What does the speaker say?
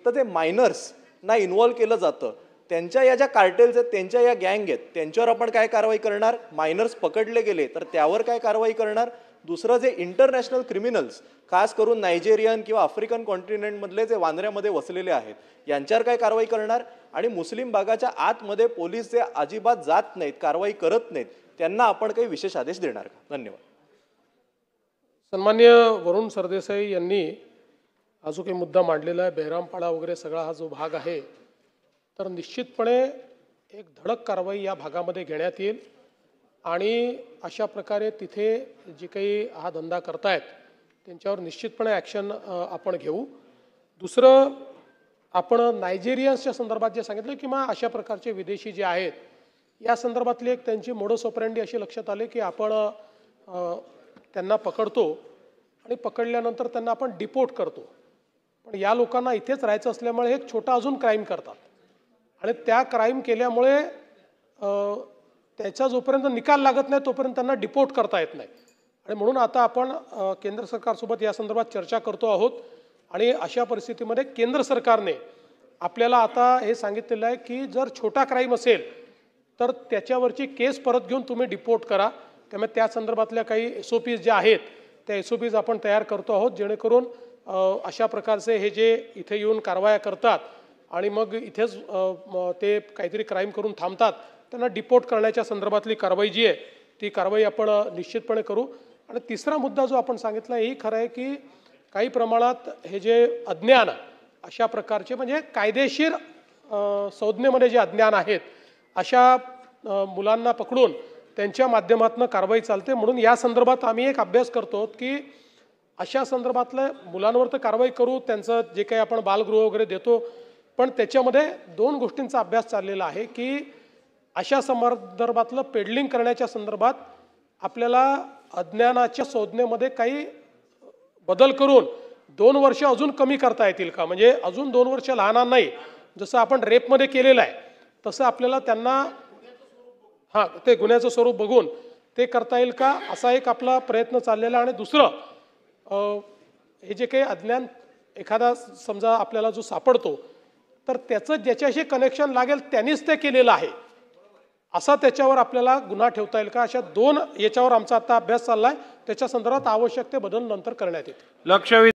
एक तर ते मायनर्सना इन्व्हॉल्व केलं जातं, त्यांच्या या ज्या कार्टेल्स आहेत, त्यांच्या या गँग आहेत, त्यांच्यावर आपण काय कारवाई करणार? मायनर्स पकडले गेले तर त्यावर काय कारवाई करणार? दुसरं जे इंटरनॅशनल क्रिमिनल्स, खास करून नायजेरियन किंवा आफ्रिकन कॉन्टिनेंटमधले जे वांद्र्यामध्ये वसलेले आहेत, यांच्यावर काय कारवाई करणार? आणि मुस्लिम भागाच्या आतमध्ये पोलीस जे अजिबात जात नाहीत, कारवाई करत नाहीत, त्यांना आपण काही विशेष आदेश देणार का? धन्यवाद. सन्मान्य वरुण सरदेसाई यांनी हा जो काही मुद्दा मांडलेला आहे, बेहरामपाडा वगैरे सगळा हा जो भाग आहे, तर निश्चितपणे एक धडक कारवाई या भागामध्ये घेण्यात येईल आणि अशा प्रकारे तिथे जे काही हा धंदा करतायत त्यांच्यावर निश्चितपणे ॲक्शन आपण घेऊ. दुसरं, आपण नायजेरियन्सच्या संदर्भात जे सांगितलं किंवा अशा प्रकारचे विदेशी जे आहेत या संदर्भातली एक त्यांची मोडस ऑपरेंडी अशी लक्षात आले की आपण त्यांना पकडतो आणि पकडल्यानंतर त्यांना आपण डिपोर्ट करतो. पण या लोकांना इथेच राहायचं असल्यामुळे एक छोटा अजून क्राईम करतात आणि त्या क्राईम केल्यामुळे त्याचा जोपर्यंत निकाल लागत नाही तोपर्यंत त्यांना डिपोर्ट करता येत नाही. आणि म्हणून आता आपण केंद्र सरकारसोबत या संदर्भात चर्चा करतो आहोत आणि अशा परिस्थितीमध्ये केंद्र सरकारने आपल्याला आता हे सांगितलेलं आहे की जर छोटा क्राईम असेल तर त्याच्यावरची केस परत घेऊन तुम्ही डिपोर्ट करा. त्यामुळे त्या संदर्भातल्या काही SOPs ज्या आहेत त्या SOPs आपण तयार करतो आहोत, जेणेकरून अशा प्रकारचे हे जे इथे येऊन कारवाया करतात आणि मग इथेच ते काहीतरी क्राईम करून थांबतात, त्यांना डिपोर्ट करण्याच्या संदर्भातली कारवाई जी आहे ती कारवाई आपण निश्चितपणे करू. आणि तिसरा मुद्दा जो आपण सांगितला हेही खरं आहे की काही प्रमाणात हे जे अज्ञान अशा प्रकारचे म्हणजे कायदेशीर संज्ञेमध्ये जे अज्ञान आहेत अशा मुलांना पकडून त्यांच्या माध्यमातून कारवाई चालते. म्हणून या संदर्भात आम्ही एक अभ्यास करतो की अशा संदर्भातलं मुलांवर तर कारवाई करू, त्यांचं जे काही आपण बालगृह वगैरे देतो, पण त्याच्यामध्ये दोन गोष्टींचा अभ्यास चाललेला आहे की अशा संदर्भातलं पेडलिंग करण्याच्या संदर्भात आपल्याला अज्ञानाच्या संज्ञेमध्ये काही बदल करून 2 वर्ष अजून कमी करता येतील का? म्हणजे अजून 2 वर्ष लहानांनाही जसं आपण रेपमध्ये केलेलं आहे तसं आपल्याला त्यांना ते गुन्ह्याचं स्वरूप बघून ते करता येईल का, असा एक आपला प्रयत्न चाललेला आहे. आणि दुसरं, हे जे काही अज्ञान एखादा समजा आपल्याला जो सापडतो तर त्याचं ज्याच्याशी कनेक्शन लागेल त्यांनीच ते केलेलं आहे असा त्याच्यावर आपल्याला गुन्हा ठेवता येईल का, अशा 2 याच्यावर आमचा आता अभ्यास चाललाय. त्याच्या संदर्भात आवश्यक ते बदल नंतर करण्यात येतील.